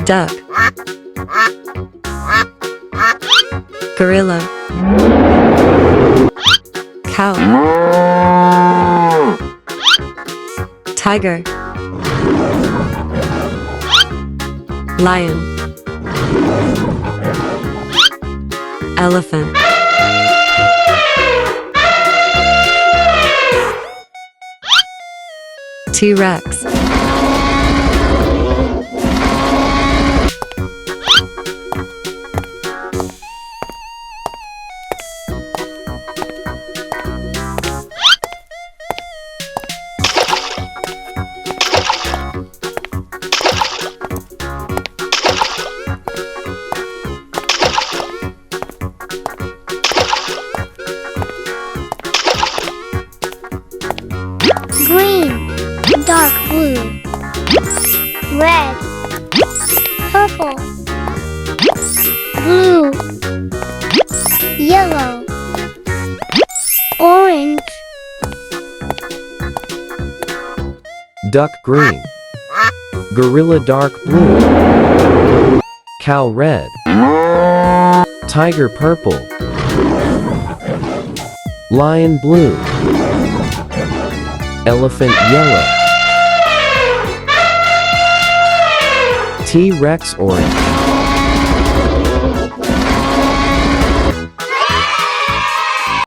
Duck. Gorilla. Cow. Tiger. Lion. Elephant. T-Rex. Green, dark blue, red, purple, blue, yellow, orange. Duck green. Gorilla dark blue. Cow red. Tiger purple. Lion blue. Elephant yellow. T-Rex orange.